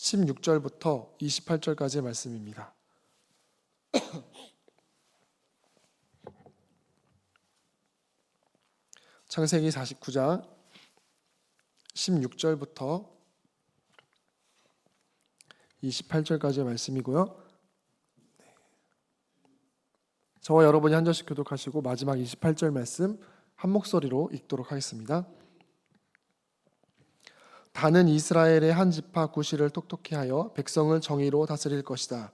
16절부터 28절까지의 말씀입니다. 창세기 49장 16절부터 28절까지의 말씀이고요. 저와 여러분이 한 절씩 교독하시고 마지막 28절 말씀 한 목소리로 읽도록 하겠습니다. 다는 이스라엘의 한 지파 구시를 똑똑히 하여 백성을 정의로 다스릴 것이다.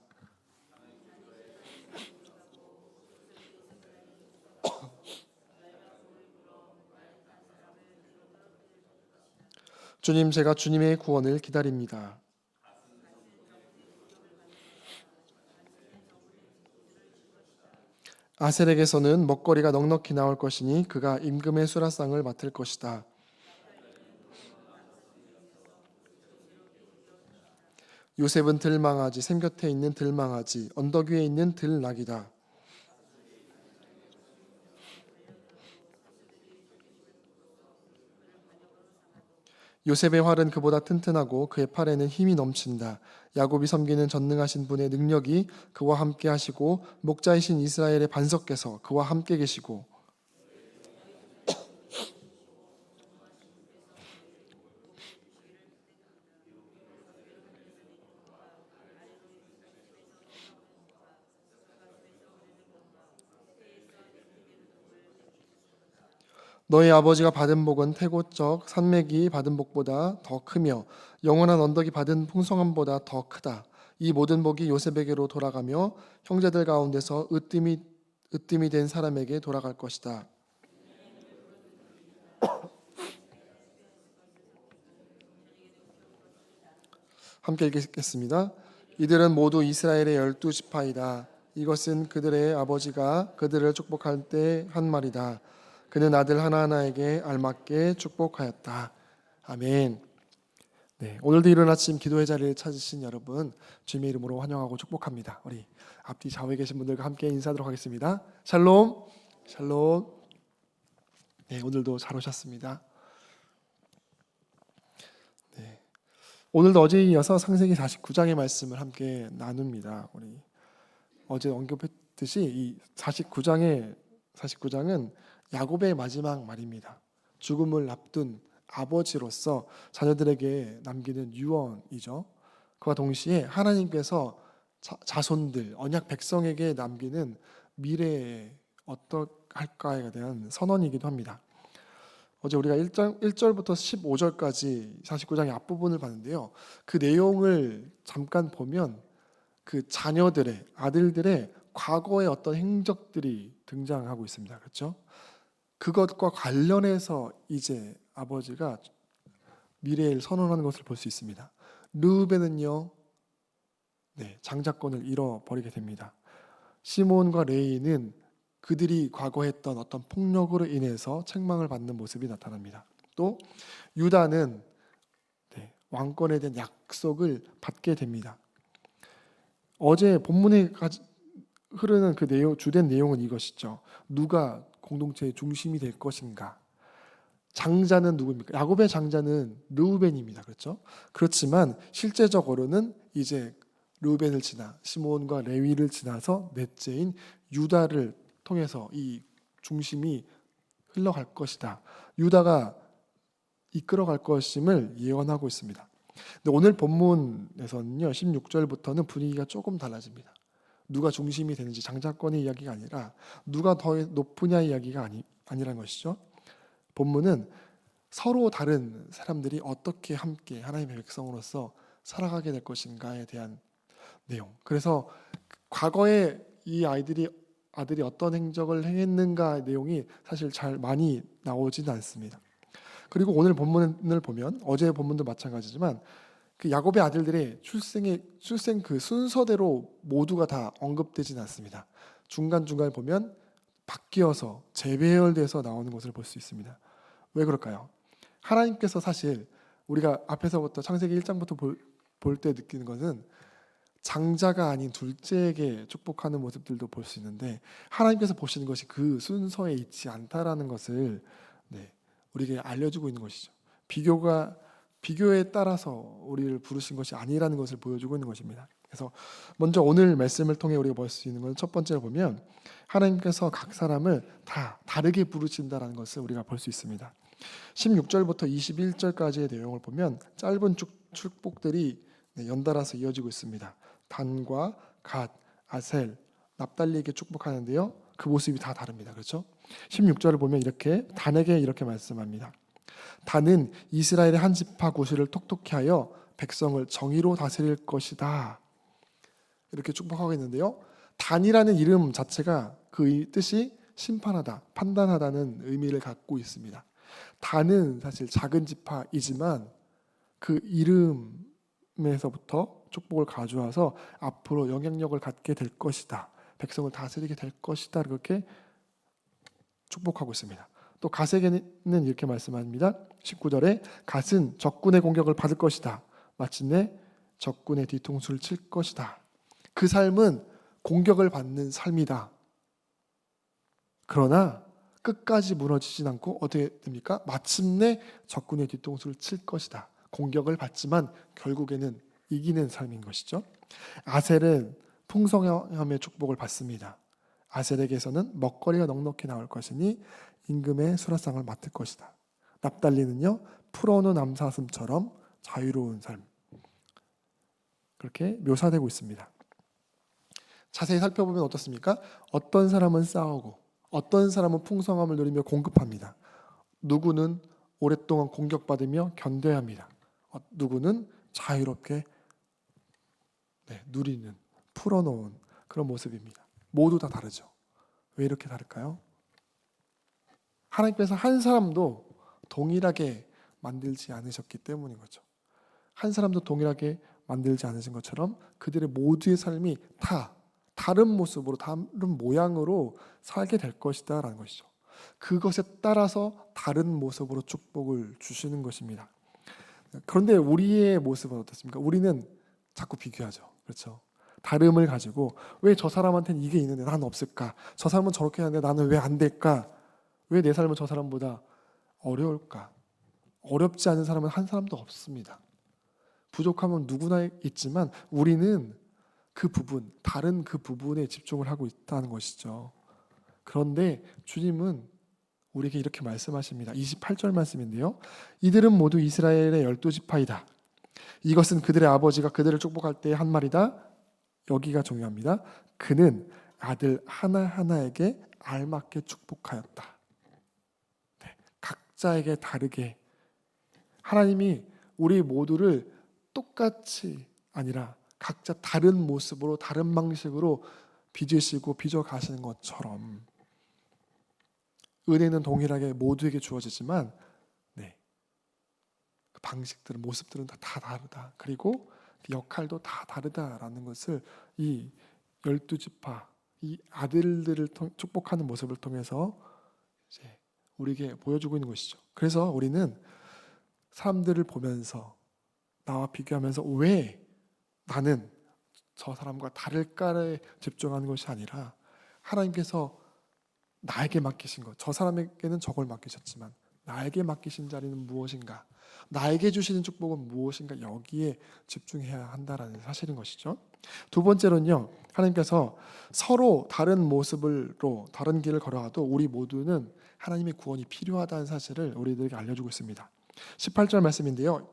주님, 제가 주님의 구원을 기다립니다. 아셀에게서는 먹거리가 넉넉히 나올 것이니 그가 임금의 수라상을 맡을 것이다. 요셉은 들망아지, 샘 곁에 있는 들망아지, 언덕 위에 있는 들나귀다. 요셉의 활은 그보다 튼튼하고 그의 팔에는 힘이 넘친다. 야곱이 섬기는 전능하신 분의 능력이 그와 함께 하시고 목자이신 이스라엘의 반석께서 그와 함께 계시고 너의 아버지가 받은 복은 태고적 산맥이 받은 복보다 더 크며 영원한 언덕이 받은 풍성함보다 더 크다. 이 모든 복이 요셉에게로 돌아가며 형제들 가운데서 으뜸이 된 사람에게 돌아갈 것이다. 함께 읽겠습니다. 이들은 모두 이스라엘의 12지파이다. 이것은 그들의 아버지가 그들을 축복할 때 한 말이다. 그는 아들 하나하나에게 알맞게 축복하였다. 아멘. 네, 오늘도 이른 아침 기도의 자리를 찾으신 여러분 주님의 이름으로 환영하고 축복합니다. 우리 앞뒤 좌우에 계신 분들과 함께 인사하도록 하겠습니다. 샬롬, 샬롬. 네, 오늘도 잘 오셨습니다. 네, 오늘도 어제에 이어서 창세기 49장의 말씀을 함께 나눕니다. 우리 어제 언급했듯이 이 49장은 야곱의 마지막 말입니다. 죽음을 앞둔 아버지로서 자녀들에게 남기는 유언이죠. 그와 동시에 하나님께서 자손들, 언약 백성에게 남기는 미래에 어떡할까에 대한 선언이기도 합니다. 어제 우리가 1절부터 15절까지 49장의 앞부분을 봤는데요. 그 내용을 잠깐 보면 그 자녀들의, 아들들의 과거의 어떤 행적들이 등장하고 있습니다. 그렇죠? 그것과 관련해서 이제 아버지가 미래를 선언하는 것을 볼 수 있습니다. 르우벤은요, 장자권을 잃어버리게 됩니다. 시몬과 레위는 그들이 과거에 했던 어떤 폭력으로 인해서 책망을 받는 모습이 나타납니다. 또 유다는 왕권에 대한 약속을 받게 됩니다. 어제 본문에 흐르는 그 내용, 주된 내용은 이것이죠. 누가 공동체의 중심이 될 것인가? 장자는 누구입니까? 야곱의 장자는 르우벤입니다. 그렇죠? 그렇지만 실제적으로는 이제 르우벤을 지나 시몬과 레위를 지나서 넷째인 유다를 통해서 이 중심이 흘러갈 것이다. 유다가 이끌어갈 것임을 예언하고 있습니다. 근데 오늘 본문에서는요, 16절부터는 분위기가 조금 달라집니다. 누가 중심이 되는지 장자권의 이야기가 아니라 누가 더 높으냐의 이야기가 아니란 것이죠. 본문은 서로 다른 사람들이 어떻게 함께 하나님의 백성으로서 살아가게 될 것인가에 대한 내용. 그래서 과거에 이 아들이 어떤 행적을 행했는가 내용이 사실 잘 많이 나오지는 않습니다. 그리고 오늘 본문을 보면 어제 본문도 마찬가지지만 그 야곱의 아들들의 출생 그 순서대로 모두가 다 언급되지는 않습니다. 중간중간 보면 바뀌어서 재배열돼서 나오는 것을 볼 수 있습니다. 왜 그럴까요? 하나님께서 사실 우리가 앞에서부터 창세기 1장부터 볼 때 느끼는 것은 장자가 아닌 둘째에게 축복하는 모습들도 볼 수 있는데 하나님께서 보시는 것이 그 순서에 있지 않다라는 것을 우리에게 알려주고 있는 것이죠. 비교가 비교에 따라서 우리를 부르신 것이 아니라는 것을 보여주고 있는 것입니다. 그래서 먼저 오늘 말씀을 통해 우리가 볼 수 있는 건 첫 번째로 보면 하나님께서 각 사람을 다 다르게 부르신다는 것을 우리가 볼 수 있습니다. 16절부터 21절까지의 내용을 보면 짧은 축복들이 연달아서 이어지고 있습니다. 단과 갓, 아셀, 납달리에게 축복하는데요. 그 모습이 다 다릅니다. 그렇죠? 16절을 보면 이렇게 단에게 이렇게 말씀합니다. 단은 이스라엘의 한 지파 구실을 톡톡히 하여 백성을 정의로 다스릴 것이다. 이렇게 축복하고 있는데요. 단이라는 이름 자체가 그 뜻이 심판하다, 판단하다는 의미를 갖고 있습니다. 단은 사실 작은 지파이지만 그 이름에서부터 축복을 가져와서 앞으로 영향력을 갖게 될 것이다. 백성을 다스리게 될 것이다. 그렇게 축복하고 있습니다. 또 갓에게는 이렇게 말씀합니다. 19절에 갓은 적군의 공격을 받을 것이다. 마침내 적군의 뒤통수를 칠 것이다. 그 삶은 공격을 받는 삶이다. 그러나 끝까지 무너지진 않고 어떻게 됩니까? 마침내 적군의 뒤통수를 칠 것이다. 공격을 받지만 결국에는 이기는 삶인 것이죠. 아셀은 풍성함의 축복을 받습니다. 아셀에게서는 먹거리가 넉넉히 나올 것이니 임금의 수라상을 맡을 것이다. 납달리는요, 풀어놓은 암사슴처럼 자유로운 삶, 그렇게 묘사되고 있습니다. 자세히 살펴보면 어떻습니까? 어떤 사람은 싸우고 어떤 사람은 풍성함을 누리며 공급합니다. 누구는 오랫동안 공격받으며 견뎌야 합니다. 누구는 자유롭게 누리는, 풀어놓은 그런 모습입니다. 모두 다 다르죠. 왜 이렇게 다를까요? 하나님께서 한 사람도 동일하게 만들지 않으셨기 때문인 거죠. 한 사람도 동일하게 만들지 않으신 것처럼 그들의 모두의 삶이 다 다른 모습으로, 다른 모양으로 살게 될 것이다 라는 것이죠. 그것에 따라서 다른 모습으로 축복을 주시는 것입니다. 그런데 우리의 모습은 어떻습니까? 우리는 자꾸 비교하죠. 그렇죠? 다름을 가지고 왜 저 사람한테는 이게 있는데 나는 없을까? 저 사람은 저렇게 하는데 나는 왜 안 될까? 왜 내 삶은 저 사람보다 어려울까? 어렵지 않은 사람은 한 사람도 없습니다. 부족함은 누구나 있지만 우리는 그 부분, 다른 그 부분에 집중을 하고 있다는 것이죠. 그런데 주님은 우리에게 이렇게 말씀하십니다. 28절 말씀인데요. 이들은 모두 이스라엘의 12지파이다. 이것은 그들의 아버지가 그들을 축복할 때 한 말이다. 여기가 중요합니다. 그는 아들 하나하나에게 알맞게 축복하였다. 네, 각자에게 다르게 하나님이 우리 모두를 똑같이 아니라 각자 다른 모습으로 다른 방식으로 빚으시고 빚어 가시는 것처럼 은혜는 동일하게 모두에게 주어지지만 그 방식들은, 모습들은 다 다르다. 그리고 그 역할도 다 다르다라는 것을 이 12지파, 이 아들들을 축복하는 모습을 통해서 이제 우리에게 보여주고 있는 것이죠. 그래서 우리는 사람들을 보면서 나와 비교하면서 왜 나는 저 사람과 다를까에 집중하는 것이 아니라 하나님께서 나에게 맡기신 것, 저 사람에게는 저걸 맡기셨지만 나에게 맡기신 자리는 무엇인가, 나에게 주시는 축복은 무엇인가, 여기에 집중해야 한다라는 사실인 것이죠. 두 번째로는요, 하나님께서 서로 다른 모습으로 다른 길을 걸어가도 우리 모두는 하나님의 구원이 필요하다는 사실을 우리들에게 알려주고 있습니다. 18절 말씀인데요,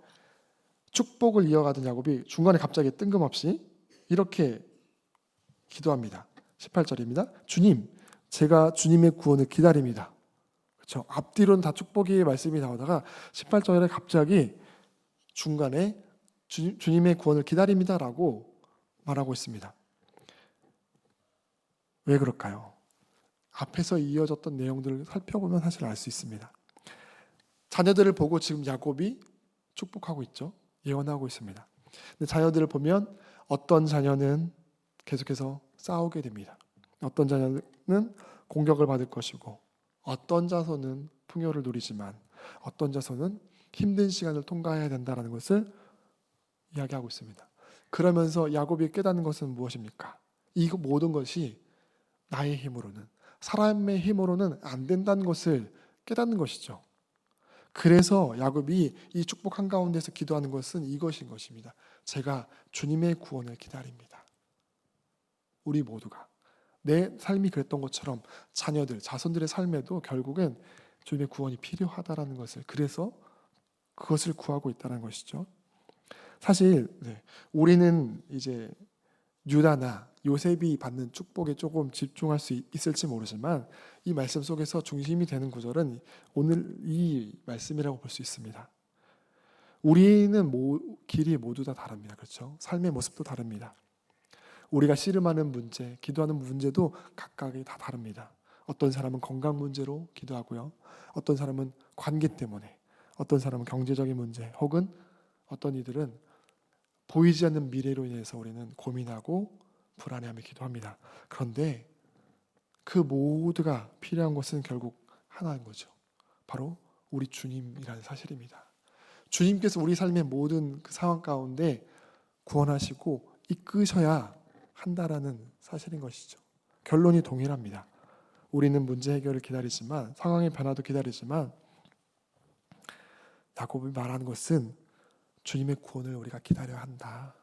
축복을 이어가던 야곱이 중간에 갑자기 뜬금없이 이렇게 기도합니다. 18절입니다. 주님, 제가 주님의 구원을 기다립니다. 그렇죠? 앞뒤로는 다 축복의 말씀이 나오다가 18절에 갑자기 중간에 주님의 구원을 기다립니다라고 말하고 있습니다. 왜 그럴까요? 앞에서 이어졌던 내용들을 살펴보면 사실 알 수 있습니다. 자녀들을 보고 지금 야곱이 축복하고 있죠. 예언하고 있습니다. 근데 자녀들을 보면 어떤 자녀는 계속해서 싸우게 됩니다. 어떤 자녀는 공격을 받을 것이고 어떤 자손은 풍요를 누리지만 어떤 자손은 힘든 시간을 통과해야 된다는 것을 이야기하고 있습니다. 그러면서 야곱이 깨닫는 것은 무엇입니까? 이 모든 것이 나의 힘으로는, 사람의 힘으로는 안 된다는 것을 깨닫는 것이죠. 그래서 야곱이 이 축복 한가운데서 기도하는 것은 이것인 것입니다. 제가 주님의 구원을 기다립니다. 우리 모두가 내 삶이 그랬던 것처럼 자녀들, 자손들의 삶에도 결국엔 주님의 구원이 필요하다라는 것을, 그래서 그것을 구하고 있다는 것이죠. 사실 우리는 이제 유다나 요셉이 받는 축복에 조금 집중할 수 있을지 모르지만 이 말씀 속에서 중심이 되는 구절은 오늘 이 말씀이라고 볼 수 있습니다. 우리는 길이 모두 다 다릅니다. 그렇죠? 삶의 모습도 다릅니다. 우리가 씨름하는 문제, 기도하는 문제도 각각이 다 다릅니다. 어떤 사람은 건강 문제로 기도하고요. 어떤 사람은 관계 때문에, 어떤 사람은 경제적인 문제, 혹은 어떤 이들은 보이지 않는 미래로 인해서 우리는 고민하고 불안해하며 기도합니다. 그런데 그 모두가 필요한 것은 결국 하나인 거죠. 바로 우리 주님이라는 사실입니다. 주님께서 우리 삶의 모든 그 상황 가운데 구원하시고 이끄셔야 한다라는 사실인 것이죠. 결론이 동일합니다. 우리는 문제 해결을 기다리지만, 상황의 변화도 기다리지만, 야곱이 말하는 것은 주님의 구원을 우리가 기다려야 한다.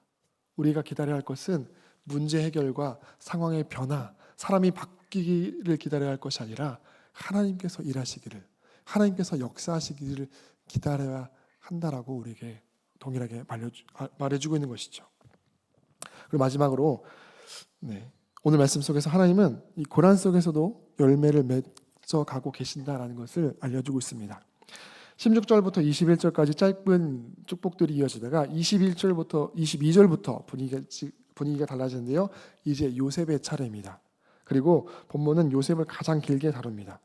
우리가 기다려야 할 것은 문제 해결과 상황의 변화, 사람이 바뀌기를 기다려야 할 것이 아니라 하나님께서 일하시기를, 하나님께서 역사하시기를 기다려야 한다라고 우리에게 동일하게 말해주고 있는 것이죠. 그리고 마지막으로 오늘 말씀 속에서 하나님은 이 고난 속에서도 열매를 맺어가고 계신다라는 것을 알려주고 있습니다. 16절부터 21절까지 짧은 축복들이 이어지다가 21절부터 22절부터 분위기가 달라지는데요. 이제 요셉의 차례입니다. 그리고 본문은 요셉을 가장 길게 다룹니다.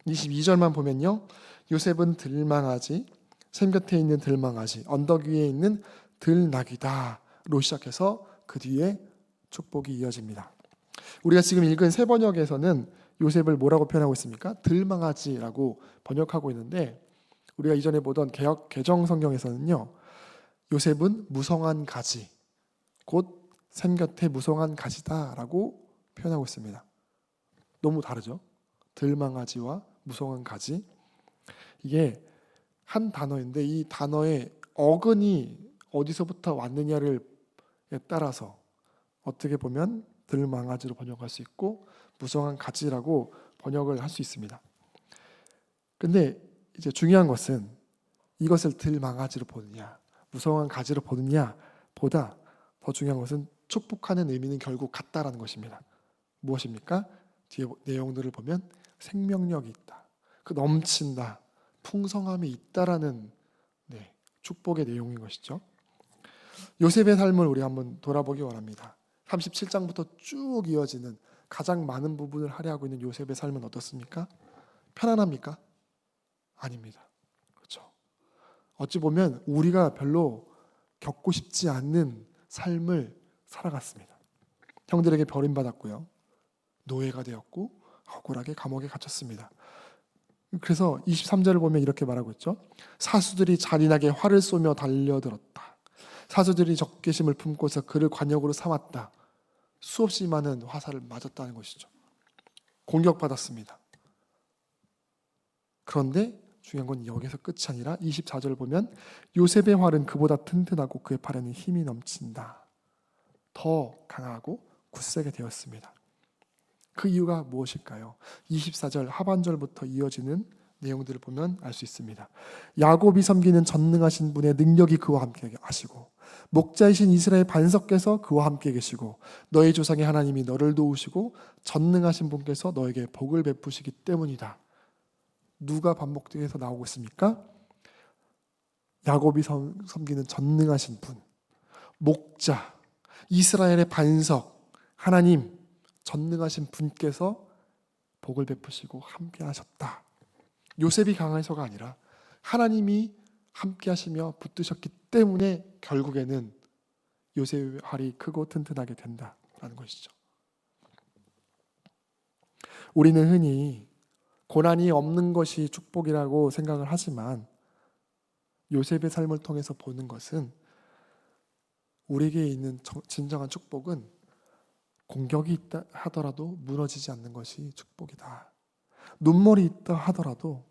22절만 보면요. 요셉은 들망아지, 샘 곁에 있는 들망아지, 언덕 위에 있는 들나귀다로 시작해서 그 뒤에 축복이 이어집니다. 우리가 지금 읽은 새 번역에서는 요셉을 뭐라고 표현하고 있습니까? 들망아지라고 번역하고 있는데, 우리가 이전에 보던 개역 개정 성경에서는요, 요셉은 무성한 가지, 곧 샘 곁에 무성한 가지다라고 표현하고 있습니다. 너무 다르죠? 들망아지와 무성한 가지. 이게 한 단어인데 이 단어의 어근이 어디서부터 왔느냐를 따라서 어떻게 보면 들망아지로 번역할 수 있고 무성한 가지라고 번역을 할 수 있습니다. 근데 이제 중요한 것은 이것을 들망아지로 보느냐 무성한 가지로 보느냐 보다 더 중요한 것은 축복하는 의미는 결국 같다라는 것입니다. 무엇입니까? 뒤에 내용들을 보면 생명력이 있다, 그 넘친다, 풍성함이 있다라는 축복의 내용인 것이죠. 요셉의 삶을 우리 한번 돌아보기 원합니다. 37장부터 쭉 이어지는 가장 많은 부분을 할애하고 있는 요셉의 삶은 어떻습니까? 편안합니까? 아닙니다. 그렇죠. 어찌 보면 우리가 별로 겪고 싶지 않는 삶을 살아갔습니다. 형들에게 버림받았고요. 노예가 되었고 억울하게 감옥에 갇혔습니다. 그래서 23절을 보면 이렇게 말하고 있죠. 사수들이 잔인하게 활을 쏘며 달려들었다. 사수들이 적개심을 품고서 그를 관역으로 삼았다. 수없이 많은 화살을 맞았다는 것이죠. 공격받았습니다. 그런데 중요한 건 여기서 끝이 아니라 24절을 보면 요셉의 활은 그보다 튼튼하고 그의 팔에는 힘이 넘친다. 더 강하고 굳세게 되었습니다. 그 이유가 무엇일까요? 24절 하반절부터 이어지는 내용들을 보면 알 수 있습니다. 야곱이 섬기는 전능하신 분의 능력이 그와 함께 하시고 목자이신 이스라엘 반석께서 그와 함께 계시고 너의 조상의 하나님이 너를 도우시고 전능하신 분께서 너에게 복을 베푸시기 때문이다. 누가 반복해서 나오고 있습니까? 야곱이 섬기는 전능하신 분, 목자, 이스라엘의 반석, 하나님, 전능하신 분께서 복을 베푸시고 함께 하셨다. 요셉이 강해서가 아니라 하나님이 함께 하시며 붙드셨기 때문에 결국에는 요셉의 활이 크고 튼튼하게 된다라는 것이죠. 우리는 흔히 고난이 없는 것이 축복이라고 생각을 하지만 요셉의 삶을 통해서 보는 것은 우리에게 있는 진정한 축복은 공격이 있다 하더라도 무너지지 않는 것이 축복이다. 눈물이 있다 하더라도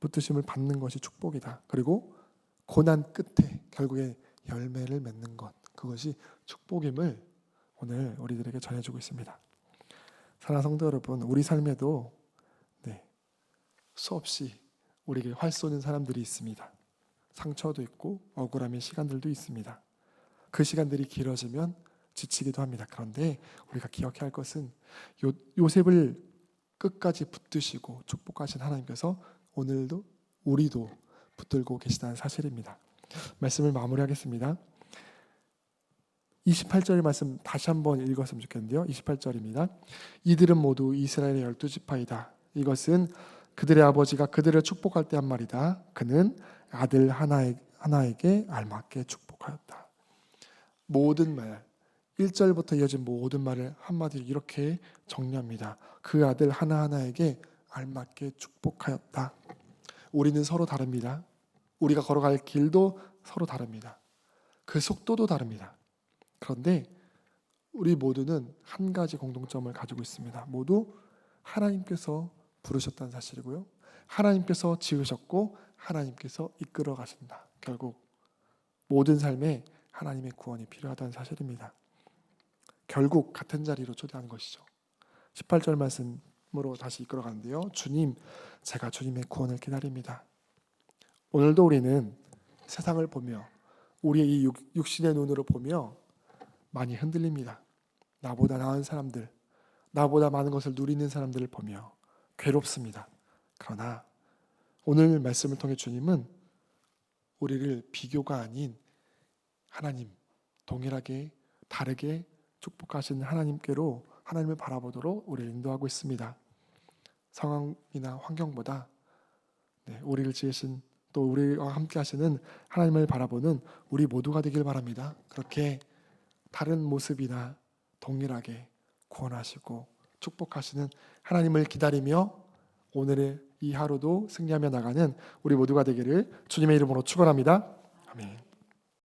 붙드심을 받는 것이 축복이다. 그리고 고난 끝에 결국에 열매를 맺는 것, 그것이 축복임을 오늘 우리들에게 전해주고 있습니다. 사랑하는 성도 여러분, 우리 삶에도 수없이 우리에게 활 쏘는 사람들이 있습니다. 상처도 있고 억울함의 시간들도 있습니다. 그 시간들이 길어지면 지치기도 합니다. 그런데 우리가 기억해야 할 것은 요셉을 끝까지 붙드시고 축복하신 하나님께서 오늘도 우리도 붙들고 계시다는 사실입니다. 말씀을 마무리하겠습니다. 28절 말씀 다시 한번 읽었으면 좋겠는데요. 28절입니다. 이들은 모두 이스라엘의 12지파이다. 이것은 그들의 아버지가 그들을 축복할 때 한 말이다. 그는 아들 하나에게 알맞게 축복하였다. 모든 말, 1절부터 이어진 모든 말을 한마디로 이렇게 정리합니다. 그 아들 하나하나에게 알맞게 축복하였다. 우리는 서로 다릅니다. 우리가 걸어갈 길도 서로 다릅니다. 그 속도도 다릅니다. 그런데 우리 모두는 한 가지 공통점을 가지고 있습니다. 모두 하나님께서 부르셨다는 사실이고요. 하나님께서 지으셨고 하나님께서 이끌어 가신다. 결국 모든 삶에 하나님의 구원이 필요하다는 사실입니다. 결국 같은 자리로 초대하는 것이죠. 18절 말씀으로 다시 이끌어 가는데요. 주님, 제가 주님의 구원을 기다립니다. 오늘도 우리는 세상을 보며 우리의 이 육신의 눈으로 보며 많이 흔들립니다. 나보다 나은 사람들, 나보다 많은 것을 누리는 사람들을 보며 괴롭습니다. 그러나 오늘 말씀을 통해 주님은 우리를 비교가 아닌 하나님, 동일하게 다르게 축복하신 하나님께로 하나님을 바라보도록 우리를 인도하고 있습니다. 상황이나 환경보다 우리를 지으신 또 우리와 함께 하시는 하나님을 바라보는 우리 모두가 되길 바랍니다. 그렇게 다른 모습이나 동일하게 구원하시고 축복하시는 하나님을 기다리며 오늘의 이 하루도 승리하며 나가는 우리 모두가 되기를 주님의 이름으로 축원합니다. 아멘.